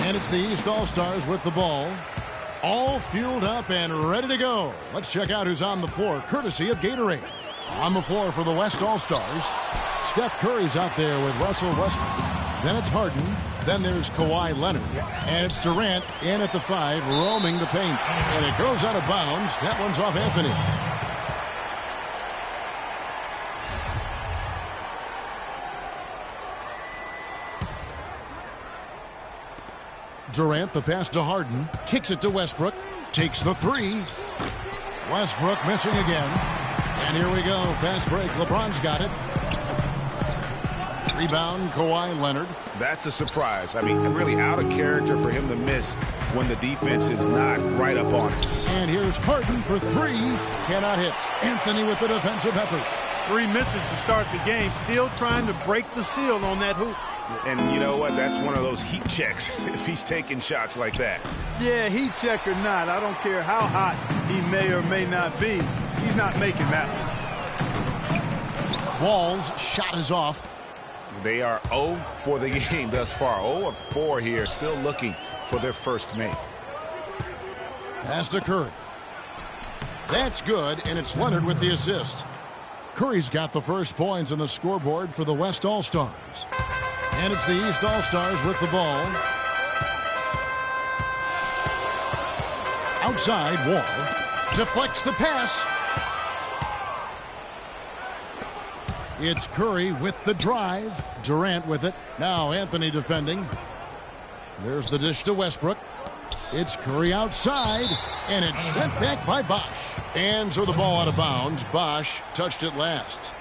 And it's the East All-Stars with the ball. All fueled up and ready to go. Let's check out who's on the floor, courtesy of Gatorade. On the floor for the West All-Stars, Steph Curry's out there with Russell Westbrook. Then it's Harden. Then there's Kawhi Leonard. And it's Durant in at the 5, roaming the paint. And it goes out of bounds. That one's off Anthony. Durant, the pass to Harden. Kicks it to Westbrook. Takes the 3. Westbrook missing again. And here we go. Fast break. LeBron's got it. Rebound, Kawhi Leonard. That's a surprise. I mean, really out of character for him to miss when the defense is not right up on it. And here's Harden for 3. Cannot hit. Anthony with the defensive effort. 3 misses to start the game. Still trying to break the seal on that hoop. And you know what? That's one of those heat checks if he's taking shots like that. Yeah, heat check or not, I don't care how hot he may or may not be. He's not making that one. Wall's shot is off. They are 0 for the game thus far. 0 of 4 here, still looking for their first make. Pass to Curry. That's good, and it's Leonard with the assist. Curry's got the first points on the scoreboard for the West All-Stars. And it's the East All-Stars with the ball. Outside, Wall deflects the pass. It's Curry with the drive. Durant with it. Now Anthony defending. There's the dish to Westbrook. It's Curry outside, and it's sent back by Bosh. And so the ball out of bounds. Bosh touched it last.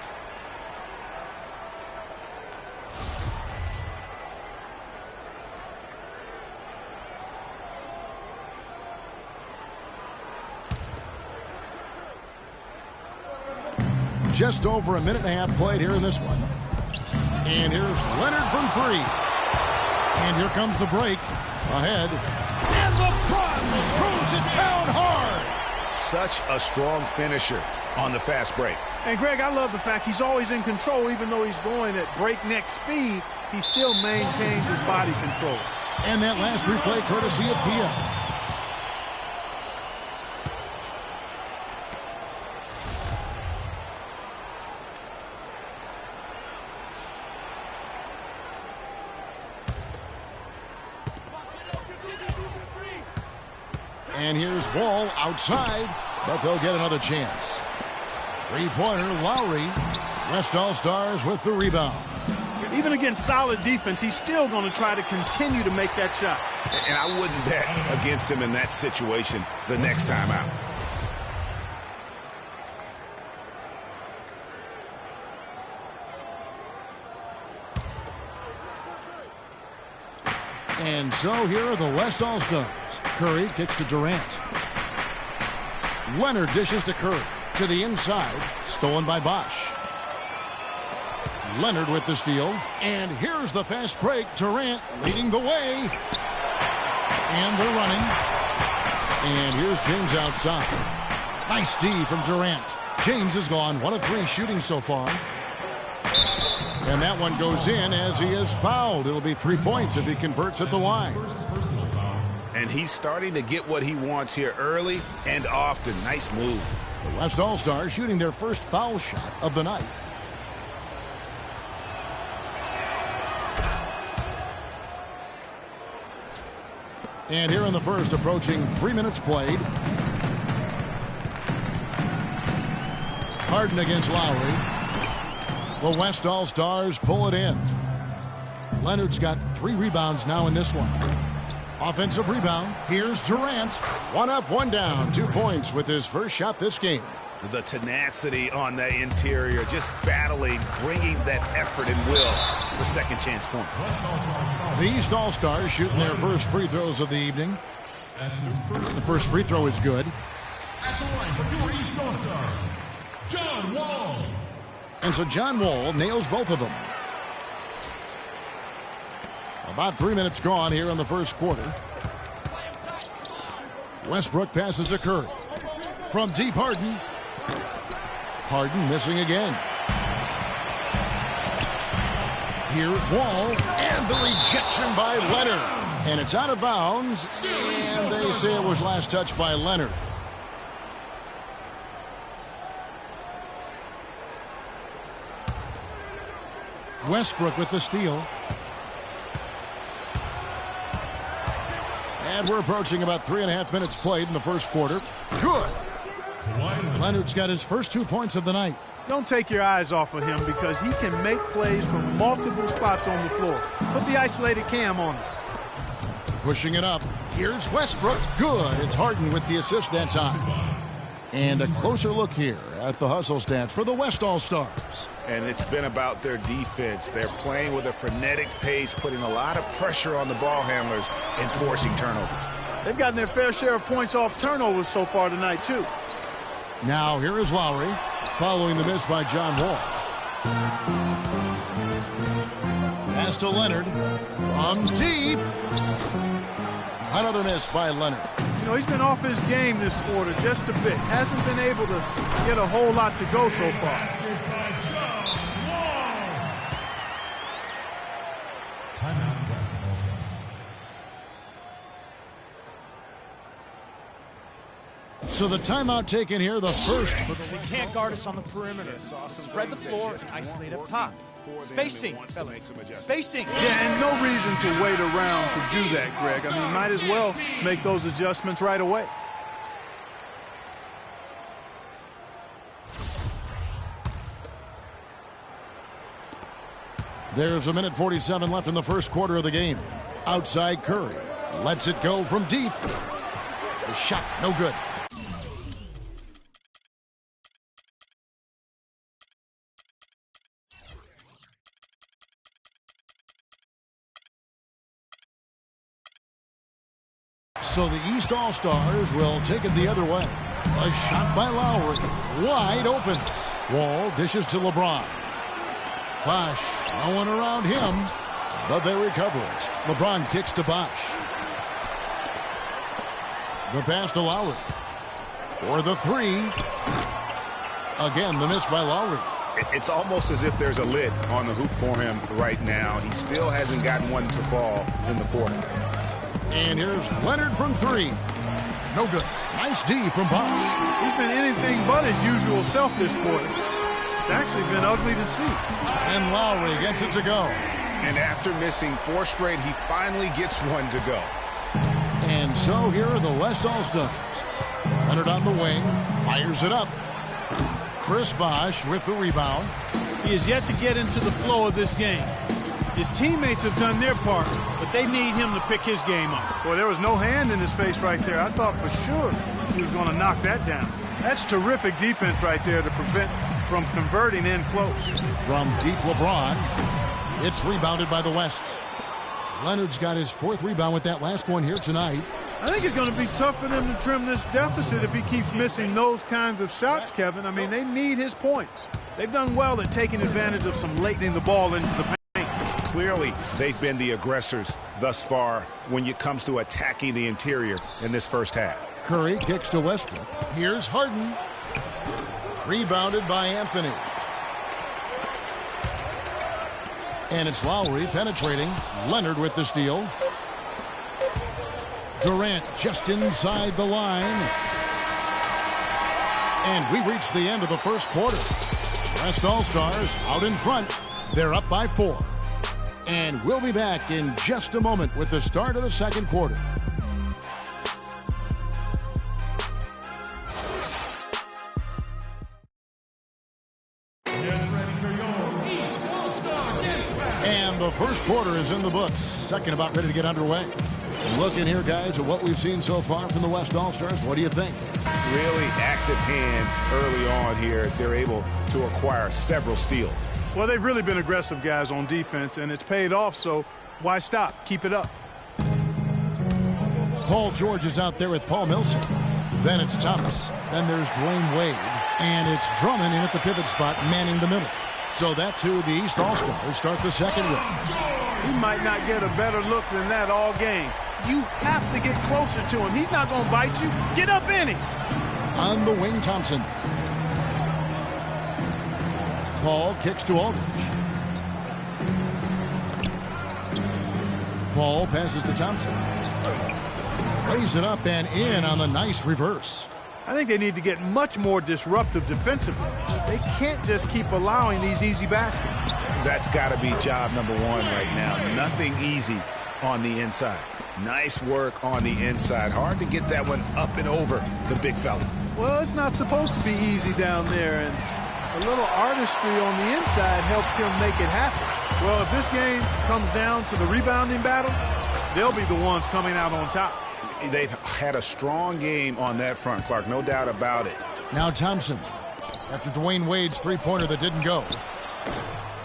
Just over a minute and a half played here in this one. And here's Leonard from 3. And here comes the break. Ahead. And LeBron throws it down hard. Such a strong finisher on the fast break. And Greg, I love the fact he's always in control. Even though he's going at breakneck speed, he still maintains his body control. And that last replay courtesy of Kia. And here's Wall outside, but they'll get another chance. Three-pointer, Lowry. West All-Stars with the rebound. Even against solid defense, he's still going to try to continue to make that shot. And I wouldn't bet against him in that situation the next time out. And so here are the West All-Stars. Curry kicks to Durant. Leonard dishes to Curry. To the inside. Stolen by Bosh. Leonard with the steal. And here's the fast break. Durant leading the way. And they're running. And here's James outside. Nice D from Durant. James has gone 1 of 3 shooting so far. And that one goes in as he is fouled. It'll be 3 points if he converts at the line. And he's starting to get what he wants here early and often. Nice move. The West All-Stars shooting their first foul shot of the night. And here in the first, approaching 3 minutes played. Harden against Lowry. The West All-Stars pull it in. Leonard's got 3 rebounds now in this one. Offensive rebound. Here's Durant. 1 up, 1 down. 2 points with his first shot this game. The tenacity on the interior, just battling, bringing that effort and will for second chance points. The East All-Stars shooting their first free throws of the evening. The first free throw is good. At the line for your East All-Stars, John Wall. And so John Wall nails both of them. About 3 minutes gone here in the first quarter. Westbrook passes to Curry. From deep, Harden. Harden missing again. Here's Wall. And the rejection by Leonard. And it's out of bounds, and they say it was last touched by Leonard. Westbrook with the steal. And we're approaching about 3.5 minutes played in the first quarter. Good. Leonard's got his first 2 points of the night. Don't take your eyes off of him because he can make plays from multiple spots on the floor. Put the isolated cam on him. Pushing it up. Here's Westbrook. Good. It's Harden with the assist that time. And a closer look here at the hustle stats for the West All-Stars. And it's been about their defense. They're playing with a frenetic pace, putting a lot of pressure on the ball handlers and forcing turnovers. They've gotten their fair share of points off turnovers so far tonight, too. Now here is Lowry, following the miss by John Wall. Pass to Leonard from deep. Another miss by Leonard. You know, he's been off his game this quarter just a bit. Hasn't been able to get a whole lot to go so far. So the timeout taken here, the first. They can't guard us on the perimeter. Spread the floor and isolate up top. Spacing, fellas. Spacing. Yeah, and no reason to wait around to do that, Greg. I mean, might as well make those adjustments right away. There's 1:47 left in the first quarter of the game. Outside Curry. Lets it go from deep. The shot, no good. So the East All-Stars will take it the other way. A shot by Lowry. Wide open. Wall dishes to LeBron. Bosh, no one around him, but they recover it. LeBron kicks to Bosh. The pass to Lowry. For the three. Again, the miss by Lowry. It's almost as if there's a lid on the hoop for him right now. He still hasn't gotten one to fall in the quarter. And here's Leonard from three. No good. Nice D from Bosh. He's been anything but his usual self this quarter. It's actually been ugly to see. And Lowry gets it to go. And after missing 4 straight, he finally gets one to go. And so here are the West All-Stars. Leonard on the wing, fires it up. Chris Bosh with the rebound. He is yet to get into the flow of this game. His teammates have done their part, but they need him to pick his game up. Boy, there was no hand in his face right there. I thought for sure he was going to knock that down. That's terrific defense right there to prevent from converting in close. From deep LeBron, it's rebounded by the West. Leonard's got his 4th rebound with that last one here tonight. I think it's going to be tough for them to trim this deficit if he keeps missing those kinds of shots, Kevin. I mean, they need his points. They've done well at taking advantage of some latening the ball into the paint. Clearly, they've been the aggressors thus far when it comes to attacking the interior in this first half. Curry kicks to Westbrook. Here's Harden. Rebounded by Anthony. And it's Lowry penetrating. Leonard with the steal. Durant just inside the line. And we reach the end of the first quarter. West All-Stars out in front. They're up by 4. And we'll be back in just a moment with the start of the second quarter. And the first quarter is in the books. Second about ready to get underway. Looking here, guys, at what we've seen so far from the West All-Stars. What do you think? Really active hands early on here as they're able to acquire several steals. Well, they've really been aggressive guys on defense, and it's paid off, so why stop? Keep it up. Paul George is out there with Paul Millsap. Then it's Thomas. Then there's Dwayne Wade. And it's Drummond in at the pivot spot, manning the middle. So that's who the East All-Stars start the second with. He might not get a better look than that all game. You have to get closer to him. He's not going to bite you. Get up in him. On the wing, Thompson. Paul kicks to Aldridge. Paul passes to Thompson. Lays it up and in on the nice reverse. I think they need to get much more disruptive defensively. They can't just keep allowing these easy baskets. That's got to be job number one right now. Nothing easy on the inside. Nice work on the inside. Hard to get that one up and over the big fella. Well, it's not supposed to be easy down there, and a little artistry on the inside helped him make it happen. Well, if this game comes down to the rebounding battle, they'll be the ones coming out on top. They've had a strong game on that front, Clark, no doubt about it. Now Thompson, after Dwayne Wade's three-pointer that didn't go.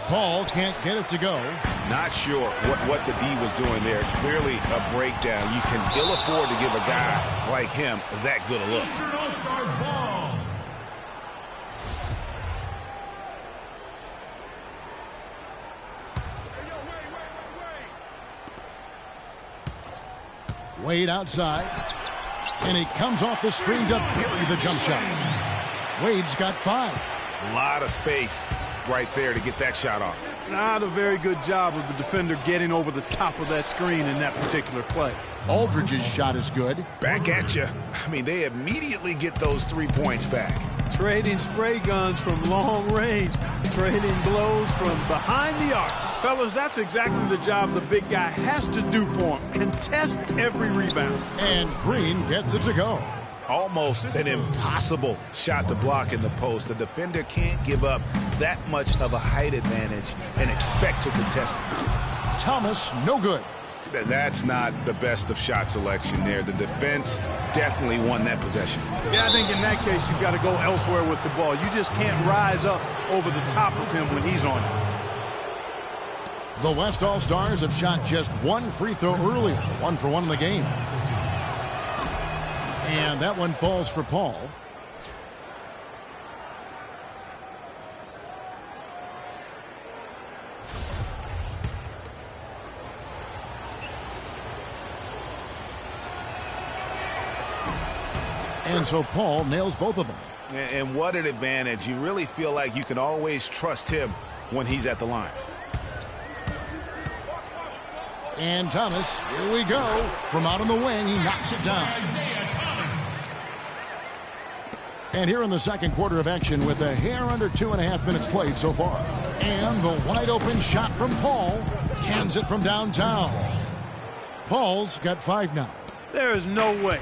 Paul can't get it to go. Not sure what the D was doing there. Clearly a breakdown. You can ill afford to give a guy like him that good a look. Eastern All-Stars ball. Wade outside, and he comes off the screen to bury the jump shot. Wade's got 5. A lot of space right there to get that shot off. Not a very good job of the defender getting over the top of that screen in that particular play. Aldridge's shot is good. Back at you. I mean, they immediately get those 3 points back. Trading spray guns from long range, trading blows from behind the arc. Fellas, that's exactly the job the big guy has to do for him. Contest every rebound. And Green gets it to go. Almost an impossible shot to block in the post. The defender can't give up that much of a height advantage and expect to contest it. Thomas, no good. That's not the best of shot selection there. The defense definitely won that possession. Yeah, I think in that case, you've got to go elsewhere with the ball. You just can't rise up over the top of him when he's on it. The West All-Stars have shot just 1 free throw earlier, 1 for 1 in the game. And that one falls for Paul. And so Paul nails both of them. And what an advantage. You really feel like you can always trust him when he's at the line. And Thomas, here we go. From out on the wing, he knocks it down. And here in the second quarter of action with a hair under 2.5 minutes played so far. And the wide open shot from Paul. Cans it from downtown. Paul's got 5 now. There is no way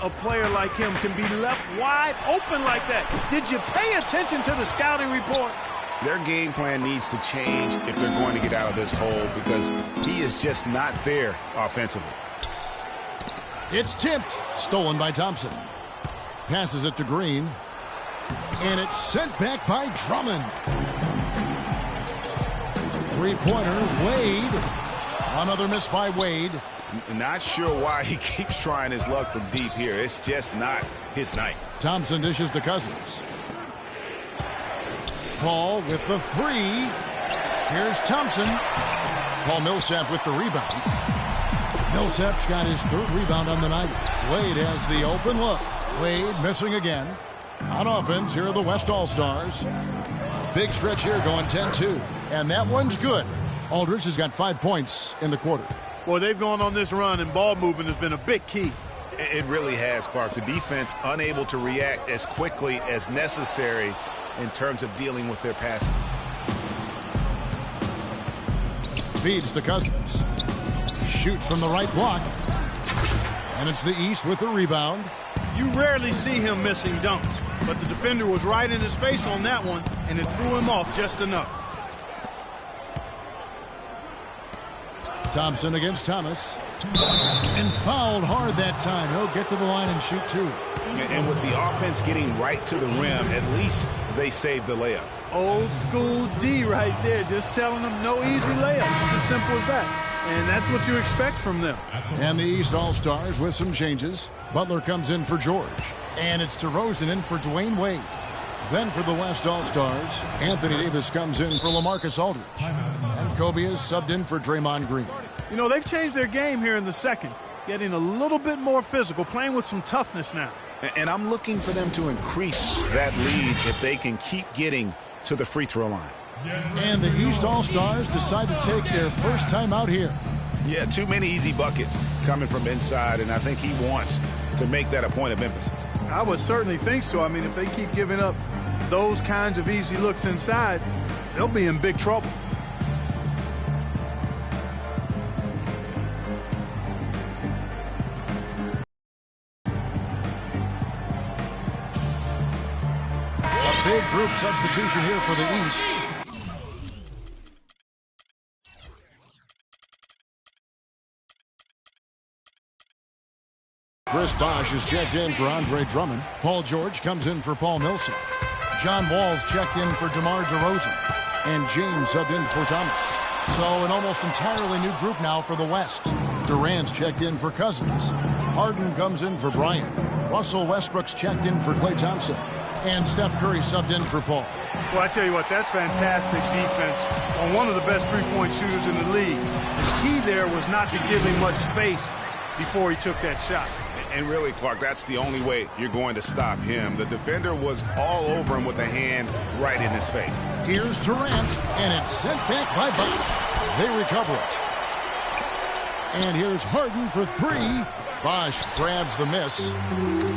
a player like him can be left wide open like that. Did you pay attention to the scouting report? Their game plan needs to change if they're going to get out of this hole because he is just not there offensively. It's tipped. Stolen by Thompson. Passes it to Green. And it's sent back by Drummond. Three-pointer, Wade. Another miss by Wade. Not sure why he keeps trying his luck from deep here. It's just not his night. Thompson dishes to Cousins. Paul with the 3. Here's Thompson. Paul Millsap with the rebound. Millsap's got his 3rd rebound on the night. Wade has the open look. Wade missing again. On offense, here are the West All-Stars. Big stretch here going 10-2. And that one's good. Aldridge has got 5 points in the quarter. Boy, they've gone on this run, and ball movement has been a big key. It really has, Clark. The defense unable to react as quickly as necessary in terms of dealing with their passing. Feeds to Cousins. Shoots from the right block. And it's the East with the rebound. You rarely see him missing dunks, but the defender was right in his face on that one, and it threw him off just enough. Thompson against Thomas. And fouled hard that time. He'll get to the line and shoot 2. And with the offense getting right to the rim, at least they saved the layup. Old school D right there, just telling them no easy layups. It's as simple as that. And that's what you expect from them. And the East All-Stars with some changes. Butler comes in for George. And it's DeRozan in for Dwayne Wade. Then for the West All-Stars, Anthony Davis comes in for LaMarcus Aldridge. And Kobe is subbed in for Draymond Green. You know, they've changed their game here in the second, getting a little bit more physical, playing with some toughness now. And I'm looking for them to increase that lead if they can keep getting to the free throw line. And the East All-Stars decide to take their first time out here. Yeah, too many easy buckets coming from inside, and I think he wants to make that a point of emphasis. I would certainly think so. I mean, if they keep giving up those kinds of easy looks inside, they'll be in big trouble. A big group substitution here for the East. Chris Bosh is checked in for Andre Drummond. Paul George comes in for Paul Millsap. John Wall's checked in for DeMar DeRozan. And James subbed in for Thomas. So an almost entirely new group now for the West. Durant's checked in for Cousins. Harden comes in for Bryant. Russell Westbrook's checked in for Klay Thompson. And Steph Curry subbed in for Paul. Well, I tell you what, that's fantastic defense on one of the best three-point shooters in the league. The key there was not to give him much space before he took that shot. And really, Clark, that's the only way you're going to stop him. The defender was all over him with a hand right in his face. Here's Durant, and it's sent back by Bosh. They recover it. And here's Harden for three. Bosh grabs the miss.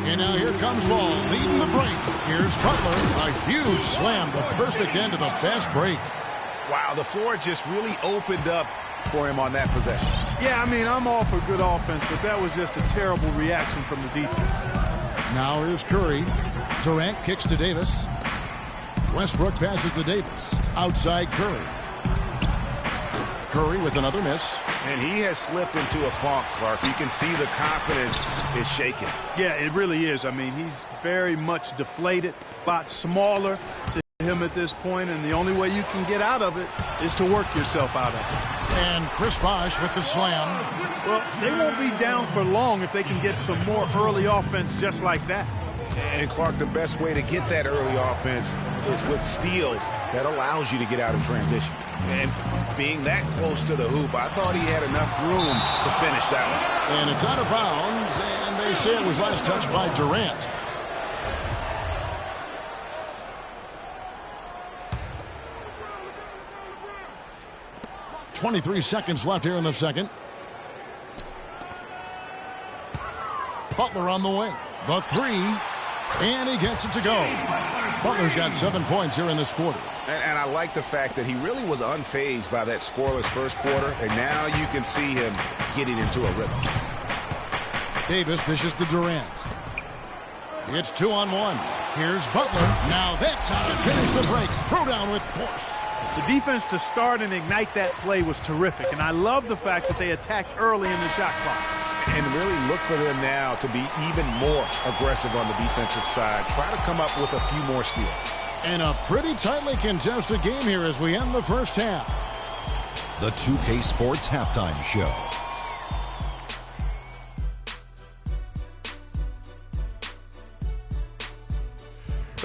And now here comes Wall, leading the break. Here's Butler, a huge slam, the perfect end of the fast break. Wow, the floor just really opened up for him on that possession. Yeah, I mean, I'm all for good offense, but that was just a terrible reaction from the defense. Now here's Curry. Durant kicks to Davis. Westbrook passes to Davis. Outside Curry. Curry with another miss. And he has slipped into a funk, Clark. You can see the confidence is shaken. Yeah, it really is. I mean, he's very much deflated, a lot smaller to him at this point, and the only way you can get out of it is to work yourself out of it. And Chris Bosh with the slam. Well, they won't be down for long if they can get some more early offense just like that. And, Clark, the best way to get that early offense is with steals that allows you to get out in transition. And being that close to the hoop, I thought he had enough room to finish that one. And it's out of bounds, and they say it was last touched by Durant. .23 seconds left here in the second. Butler on the wing. The three. And he gets it to go. Butler's got 7 points here in this quarter. And I like the fact that he really was unfazed by that scoreless first quarter. And now you can see him getting into a rhythm. Davis dishes to Durant. It's 2-on-1. Here's Butler. Now that's how to finish the break. Throw down with force. The defense to start and ignite that play was terrific, and I love the fact that they attacked early in the shot clock. And really look for them now to be even more aggressive on the defensive side. Try to come up with a few more steals. And a pretty tightly contested game here as we end the first half. The 2K Sports Halftime Show.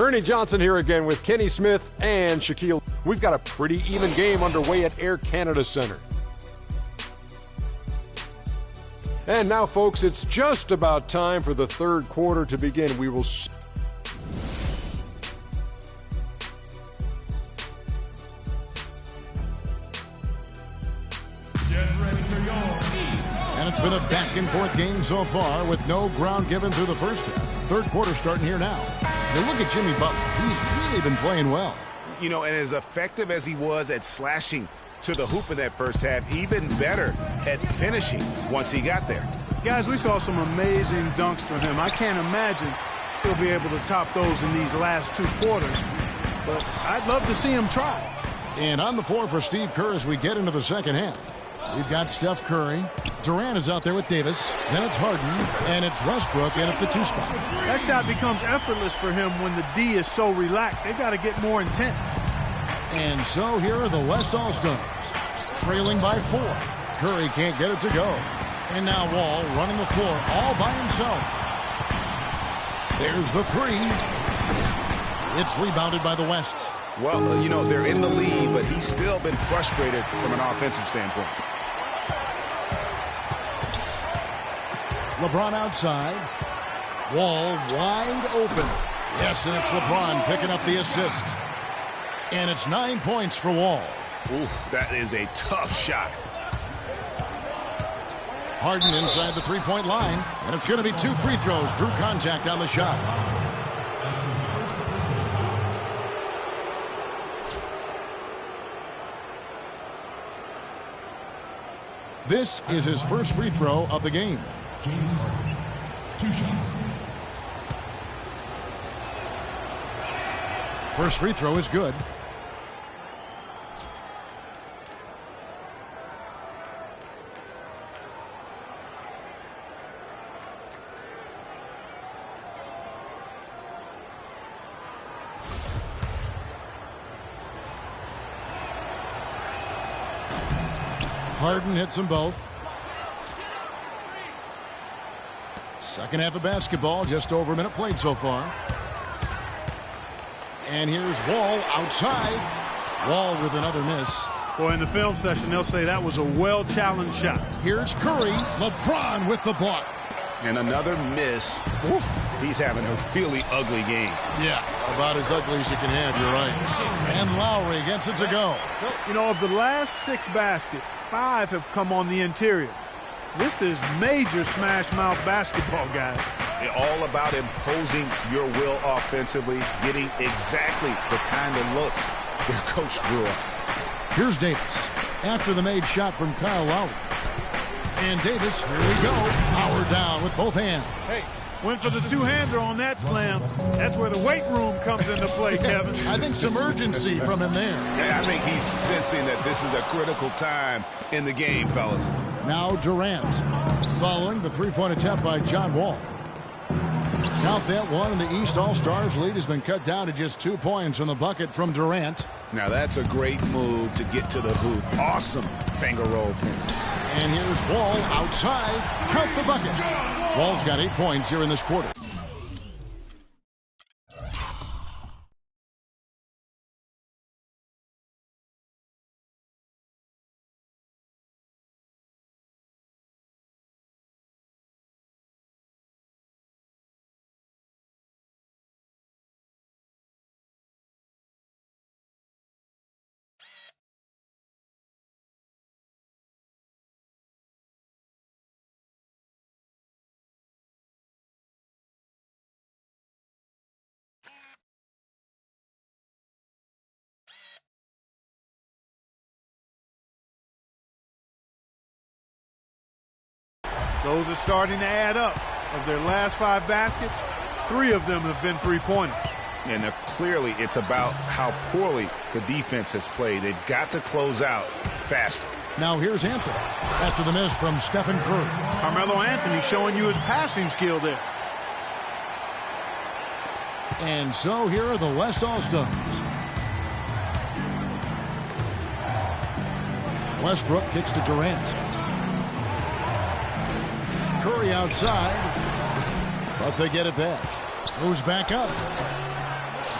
Ernie Johnson here again with Kenny Smith and Shaquille. We've got a pretty even game underway at Air Canada Center. And now, folks, it's just about time for the third quarter to begin. We will... And it's been a back-and-forth game so far with no ground given through the first half. Third quarter starting here now. You look at Jimmy Butler. He's really been playing well. You know, and as effective as he was at slashing to the hoop in that first half, even better at finishing once he got there. Guys, we saw some amazing dunks from him. I can't imagine he'll be able to top those in these last two quarters, but I'd love to see him try. And on the floor for Steve Kerr as we get into the second half. We've got Steph Curry. Durant is out there with Davis. Then it's Harden. And it's Westbrook in at the two spot. That shot becomes effortless for him when the D is so relaxed. They've got to get more intense. And so here are the West All-Stars. Trailing by 4. Curry can't get it to go. And now Wall running the floor all by himself. There's the three. It's rebounded by the West. Well, you know, they're in the lead, but he's still been frustrated from an offensive standpoint. LeBron outside. Wall wide open. Yes, and it's LeBron picking up the assist. And it's 9 points for Wall. Oof, that is a tough shot. Harden inside the three-point line, and it's going to be 2 free throws. Drew contact on the shot. This is his first free throw of the game. James Harden, 2 shots. First free throw is good. Harden hits them both. Second half of basketball, just over a minute played so far. And here's Wall outside. Wall with another miss. Boy, in the film session, they'll say that was a well-challenged shot. Here's Curry. LeBron with the block. And another miss. Oof. He's having a really ugly game. Yeah, about as ugly as you can have, you're right. And Lowry gets it to go. You know, of the last 6 baskets, 5 have come on the interior. This is major smash-mouth basketball, guys. All about imposing your will offensively, getting exactly the kind of looks their coach drew up. Here's Davis after the made shot from Kyle Lowry. And Davis, here we go, power down with both hands. Hey, went for the two-hander on that slam. That's where the weight room comes into play, Kevin. I think some urgency from him there. Yeah, I think he's sensing that this is a critical time in the game, fellas. Now Durant, following the three-point attempt by John Wall. Count that one, and the East All-Stars lead has been cut down to just 2 points on the bucket from Durant. Now that's a great move to get to the hoop. Awesome finger roll finish. And here's Wall outside. Count the bucket. Wall's got 8 points here in this quarter. Those are starting to add up. Of their last 5 baskets, 3 of them have been three-pointers. And clearly it's about how poorly the defense has played. They've got to close out faster. Now here's Anthony after the miss from Stephen Curry. Carmelo Anthony showing you his passing skill there. And so here are the West All-Stars. Westbrook kicks to Durant. Curry outside, but they get it back. Goes back up.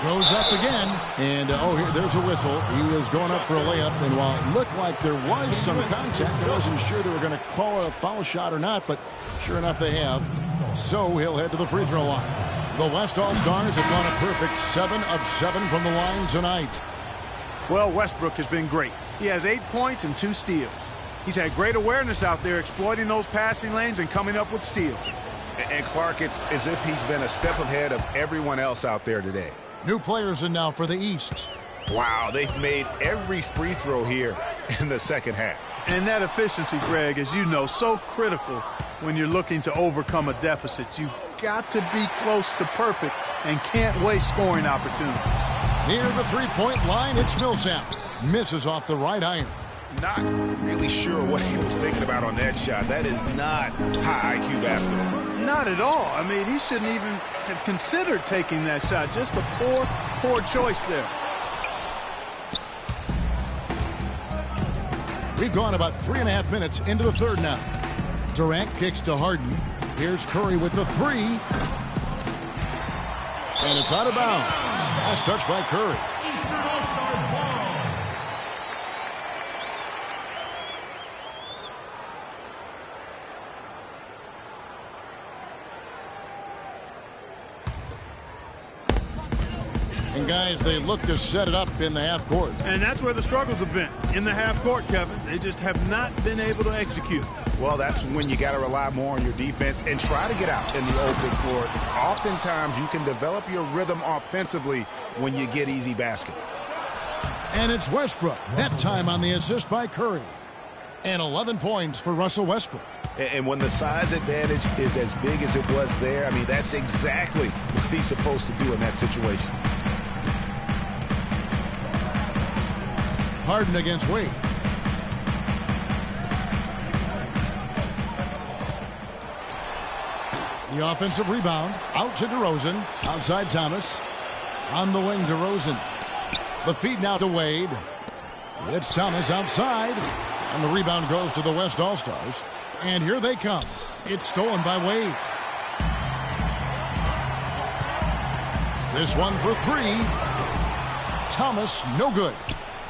Goes up again. And, there's a whistle. He was going up for a layup, and while it looked like there was some contact, I wasn't sure they were going to call a foul shot or not, but sure enough they have. So he'll head to the free throw line. The West All-Stars have gone a perfect 7 of 7 from the line tonight. Well, Westbrook has been great. He has 8 points and 2 steals. He's had great awareness out there, exploiting those passing lanes and coming up with steals. And Clark, it's as if he's been a step ahead of everyone else out there today. New players in now for the East. Wow, they've made every free throw here in the second half. And that efficiency, Greg, as you know, so critical when you're looking to overcome a deficit. You've got to be close to perfect and can't waste scoring opportunities. Near the three-point line, it's Millsap. Misses off the right iron. Not really sure what he was thinking about on that shot. That is not high IQ basketball. Not at all. I mean, he shouldn't even have considered taking that shot. Just a poor choice there. We've gone about 3.5 minutes into the third now. Durant kicks to Harden. Here's Curry with the 3. And it's out of bounds. Last touch by Curry. Eastern All-Stars ball. And, guys, they look to set it up in the half court. And that's where the struggles have been. In the half court, Kevin, they just have not been able to execute. Well, that's when you got to rely more on your defense and try to get out in the open floor. Oftentimes, you can develop your rhythm offensively when you get easy baskets. And it's Westbrook. That time on the assist by Curry. And 11 points for Russell Westbrook. And when the size advantage is as big as it was there, I mean, that's exactly what he's supposed to do in that situation. Harden against Wade. The offensive rebound. Out to DeRozan. Outside Thomas. On the wing, DeRozan. The feed now to Wade. It's Thomas outside. And the rebound goes to the West All-Stars. And here they come. It's stolen by Wade. This one for three. Thomas, no good.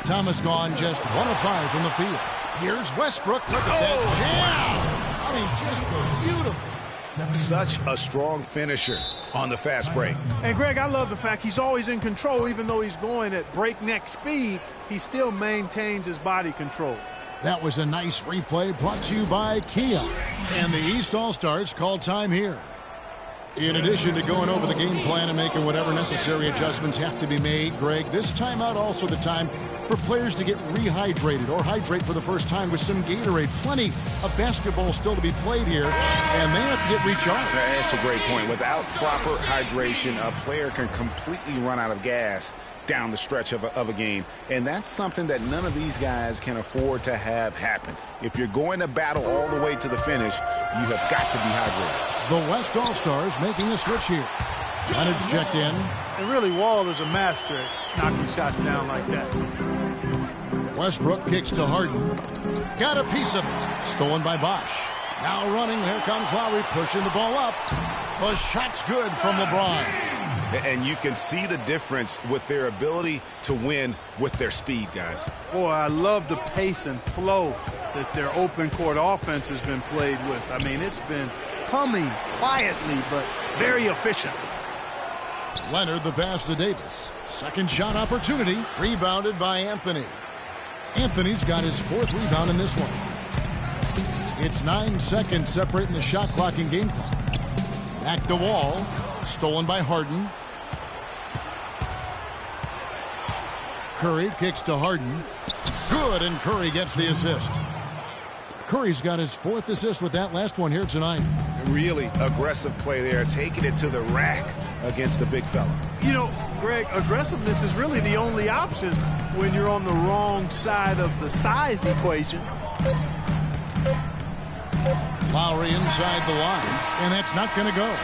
Thomas gone just 1 of 5 from the field. Here's Westbrook. Look at that jam. I mean, just beautiful. Such a strong finisher on the fast break. And, Greg, I love the fact he's always in control. Even though he's going at breakneck speed, he still maintains his body control. That was a nice replay brought to you by Kia. And the East All-Stars call time here. In addition to going over the game plan and making whatever necessary adjustments have to be made, Greg, this timeout also the time for players to get rehydrated or hydrate for the first time with some Gatorade. Plenty of basketball still to be played here, and they have to get recharged. That's a great point. Without proper hydration, a player can completely run out of gas down the stretch of a game, and that's something that none of these guys can afford to have happen. If you're going to battle all the way to the finish, you have got to be hydrated. The West All-Stars making a switch here. Leonard's checked in. And really, Wall is a master at knocking shots down like that. Westbrook kicks to Harden. Got a piece of it. Stolen by Bosch. Now running. Here comes Lowry pushing the ball up. The shot's good from LeBron. And you can see the difference with their ability to win with their speed, guys. Boy, I love the pace and flow that their open court offense has been played with. I mean, it's been humming quietly, but very efficient. Leonard the pass to Davis. Second shot opportunity. Rebounded by Anthony. Anthony's got his 4th rebound in this one. It's 9 seconds separating the shot clock and game clock. Back to Wall. Stolen by Harden. Curry kicks to Harden. Good, and Curry gets the assist. Curry's got his 4th assist with that last one here tonight. Really aggressive play there, taking it to the rack against the big fella. You know, Greg, aggressiveness is really the only option when you're on the wrong side of the size equation. Lowry inside the line, and that's not going to go.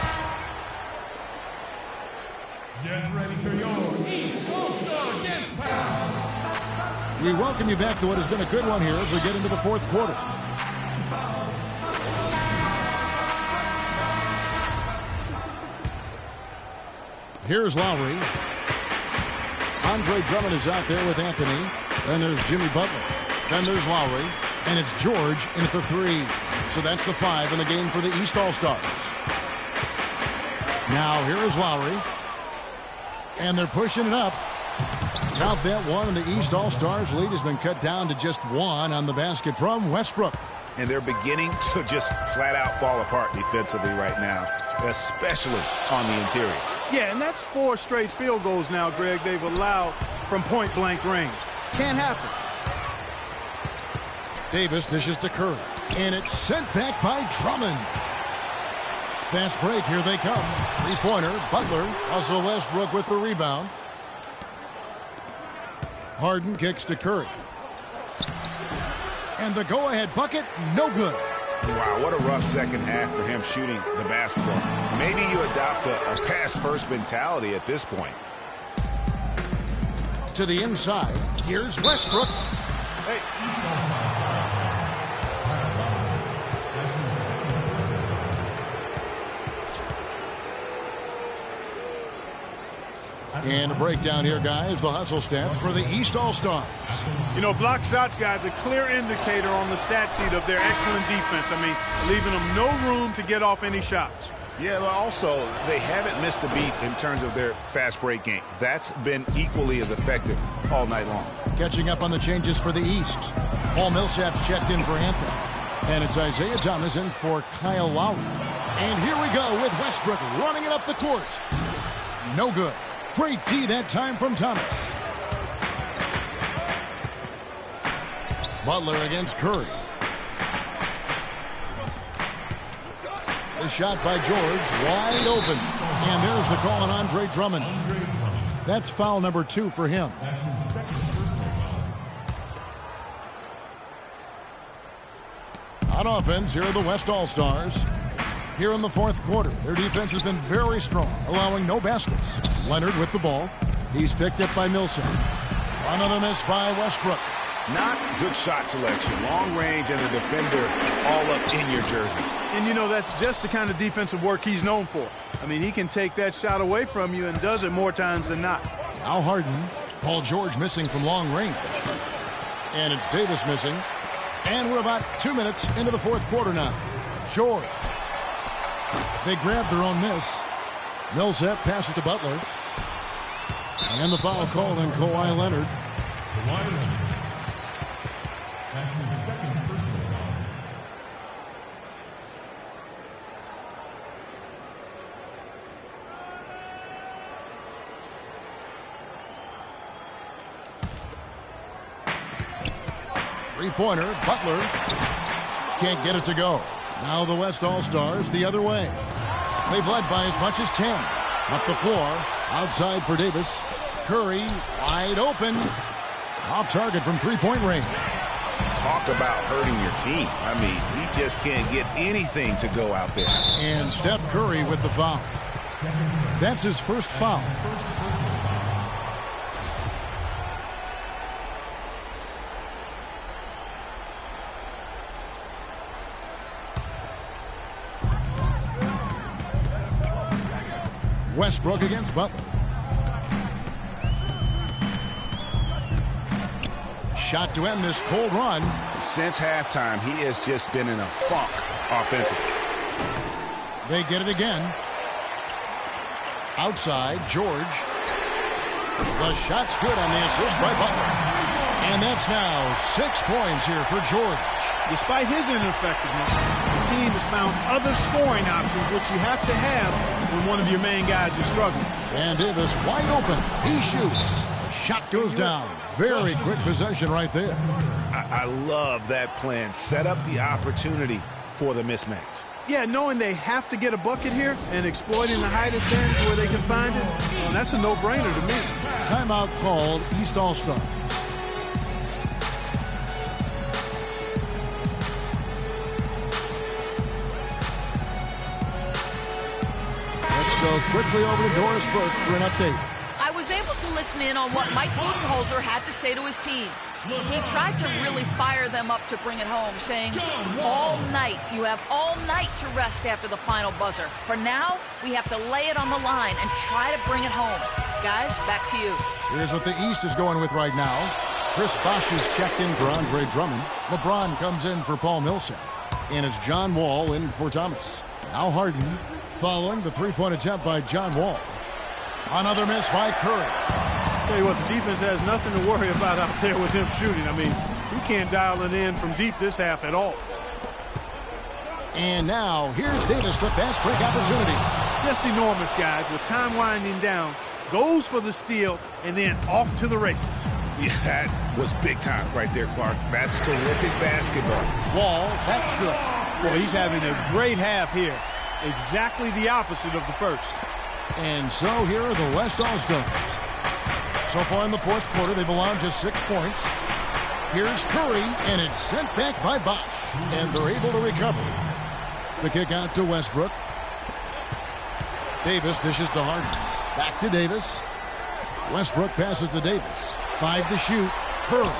Get ready for your East All-Star Dance Pass. We welcome you back to what has been a good one here as we get into the 4th quarter. Here's Lowry. Andre Drummond is out there with Anthony. Then there's Jimmy Butler. Then there's Lowry. And it's George in at the 3. So that's the 5 in the game for the East All-Stars. Now here is Lowry. And they're pushing it up. Count that one, and the East All-Stars lead has been cut down to just 1 on the basket from Westbrook. And they're beginning to just flat out fall apart defensively right now, especially on the interior. Yeah, and that's 4 straight field goals now, Greg, they've allowed from point-blank range. Can't happen. Davis dishes to Curry. And it's sent back by Drummond. Fast break, here they come. 3-pointer, Butler. Russell Westbrook with the rebound. Harden kicks to Curry. And the go-ahead bucket, no good. Wow, what a rough second half for him shooting the basketball. Maybe you adopt a pass-first mentality at this point. To the inside, here's Westbrook. Hey, East All-Stars foul. And a breakdown here, guys. The hustle stats for the East All-Stars. you know, block shots, guys, a clear indicator on the stat sheet of their excellent defense. I mean, leaving them no room to get off any shots. Yeah, but also, they haven't missed a beat in terms of their fast break game. That's been equally as effective all night long. Catching up on the changes for the East. Paul Millsap's checked in for Anthony. And it's Isaiah Thomas in for Kyle Lowry. And here we go with Westbrook running it up the court. No good. Great D that time from Thomas. Butler against Curry. The shot by George, wide open. And there's the call on Andre Drummond. That's foul number 2 for him. That's his second personal foul. On offense, here are the West All-Stars. Here in the fourth quarter, their defense has been very strong, allowing no baskets. Leonard with the ball. He's picked up by Millsap. Another miss by Westbrook. Not good shot selection. Long range and the defender all up in your jersey. And, you know, that's just the kind of defensive work he's known for. I mean, he can take that shot away from you and does it more times than not. Now Harden. Paul George missing from long range. And it's Davis missing. And we're about 2 minutes into the fourth quarter now. George. They grabbed their own miss. Millsap passes to Butler. And the foul called on Kawhi Leonard. Kawhi Leonard. That's his second personal foul. Three-pointer, Butler can't get it to go. Now the West All-Stars the other way. They've led by as much as 10. Up the floor, outside for Davis. Curry, wide open. Off target from three-point range. Talk about hurting your team. I mean, he just can't get anything to go out there. And Steph Curry with the foul. That's his first foul. Westbrook against Butler. Shot to end this cold run. Since halftime, he has just been in a funk offensively. They get it again. Outside, George. The shot's good on the assist by Butler. And that's now 6 points here for George. Despite his ineffectiveness, the team has found other scoring options, which you have to have when one of your main guys is struggling. And Davis wide open. He shoots. Shot goes down. Very quick possession right there. I love that plan. Set up the opportunity for the mismatch. Yeah, knowing they have to get a bucket here and exploiting the height advantage where they can find it, well, that's a no-brainer to me. Timeout called, East All-Star. Let's go quickly over to Doris Burke for an update. I was able to listen in on what Mike Budenholzer had to say to his team. He tried to really fire them up to bring it home, saying, all night, you have all night to rest after the final buzzer. For now, we have to lay it on the line and try to bring it home. Guys, back to you. Here's what the East is going with right now. Chris Bosh is checked in for Andre Drummond. LeBron comes in for Paul Millsap. And it's John Wall in for Thomas. Now Harden following the three-point attempt by John Wall. Another miss by Curry. Tell you what, the defense has nothing to worry about out there with him shooting. I mean, you can't dial it in from deep this half at all. And now, here's Davis, the fast break opportunity. Just enormous, guys, with time winding down. Goes for the steal, and then off to the races. Yeah, that was big time right there, Clark. That's terrific basketball. Wall, that's good. Well, he's having a great half here. Exactly the opposite of the first. And so here are the West All-Stars. So far in the fourth quarter, they've allowed just 6 points. Here's Curry, and it's sent back by Bosh. And they're able to recover. The kick out to Westbrook. Davis dishes to Harden. Back to Davis. Westbrook passes to Davis. 5 to shoot. Curry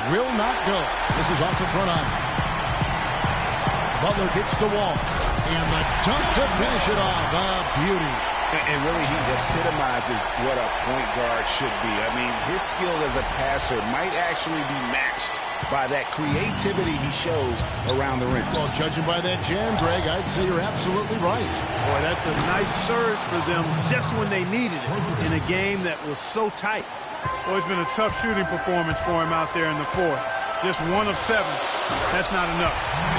will not go. This is off the front iron. Butler kicks to Wall. And the dunk to finish it off. A beauty. And really, he epitomizes what a point guard should be. I mean, his skill as a passer might actually be matched by that creativity he shows around the rim. Well, judging by that jam, Greg, I'd say you're absolutely right. Boy, that's a nice surge for them just when they needed it in a game that was so tight. Well, it's been a tough shooting performance for him out there in the fourth. Just 1 of 7. That's not enough.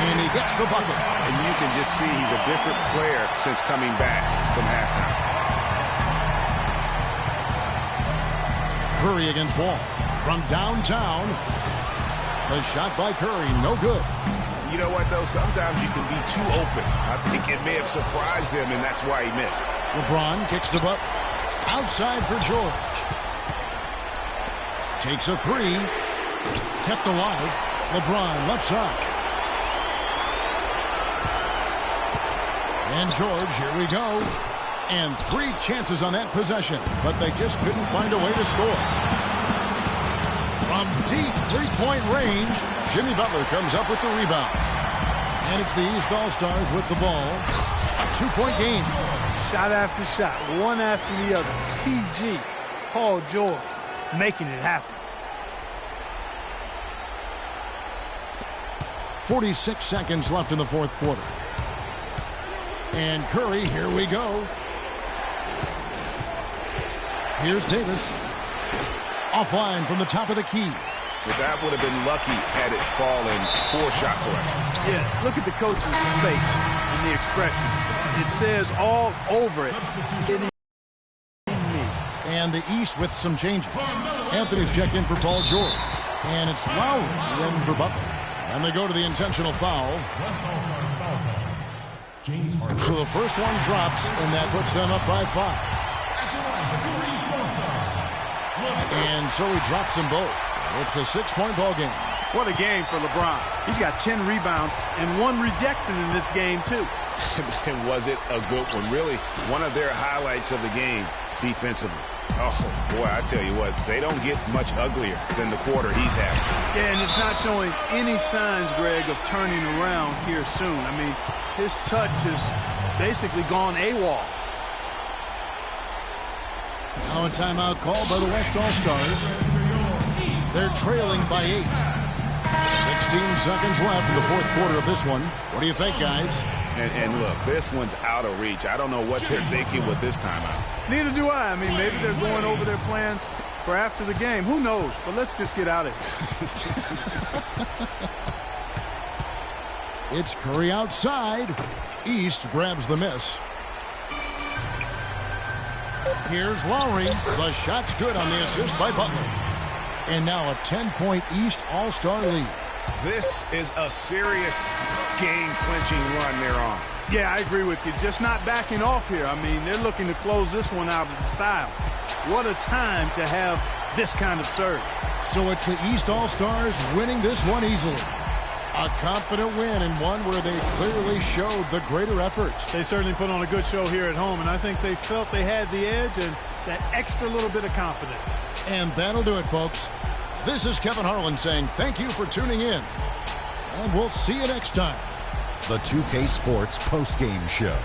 And he gets the bucket. And you can just see he's a different player since coming back from halftime. Curry against Wall. From downtown, the shot by Curry, no good. You know what, though? Sometimes you can be too open. I think it may have surprised him, and that's why he missed. LeBron kicks the butt. Outside for George. Takes a 3. Kept alive. LeBron left side. And George, here we go. And 3 chances on that possession, but they just couldn't find a way to score. From deep three-point range, Jimmy Butler comes up with the rebound. And it's the East All-Stars with the ball. A 2-point game. Shot after shot, one after the other. PG, Paul George, making it happen. 46 seconds left in the fourth quarter. And Curry, here we go. Here's Davis. Offline from the top of the key. But that would have been lucky had it fallen. Poor shot selection. Yeah, look at the coach's face and the expression. It says all over it. And the East with some changes. Anthony's checked in for Paul George. And it's Lowry in for Butler. And they go to the intentional foul. So the first one drops, and that puts them up by 5. And so he drops them both. It's a 6-point ball game. What a game for LeBron. He's got 10 rebounds and 1 rejection in this game, too. And was it a good one? Really, one of their highlights of the game defensively. Oh, boy, I tell you what, they don't get much uglier than the quarter he's having. Yeah, and it's not showing any signs, Greg, of turning around here soon. I mean, his touch is basically gone AWOL. Now a timeout called by the West All-Stars. They're trailing by 8. 16 seconds left in the fourth quarter of this one. What do you think, guys? And look, this one's out of reach. I don't know what they're thinking with this timeout. Neither do I. I mean, maybe they're going over their plans for after the game. Who knows? But let's just get out of here. It's Curry outside. East grabs the miss. Here's Lowry. The shot's good on the assist by Butler. And now a 10-point East All-Star lead. This is a serious game-clinching run they're on. Yeah, I agree with you. Just not backing off here. I mean, they're looking to close this one out in style. What a time to have this kind of serve. So it's the East All-Stars winning this one easily. A confident win, and one where they clearly showed the greater effort. They certainly put on a good show here at home, and I think they felt they had the edge and that extra little bit of confidence. And that'll do it, folks. This is Kevin Harlan saying thank you for tuning in. And we'll see you next time. The 2K Sports postgame show.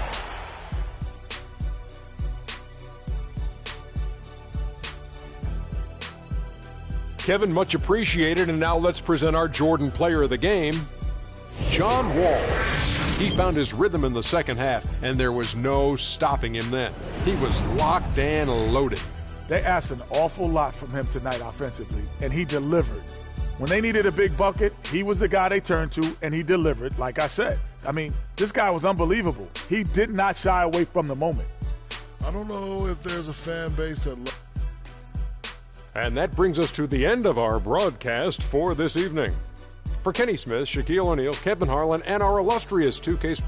Kevin, much appreciated. And now let's present our Jordan player of the game, John Wall. He found his rhythm in the second half, and there was no stopping him then. He was locked and loaded. They asked an awful lot from him tonight offensively, and he delivered. When they needed a big bucket, he was the guy they turned to, and he delivered, like I said. I mean, this guy was unbelievable. He did not shy away from the moment. I don't know if there's a fan base that... And that brings us to the end of our broadcast for this evening. For Kenny Smith, Shaquille O'Neal, Kevin Harlan, and our illustrious 2K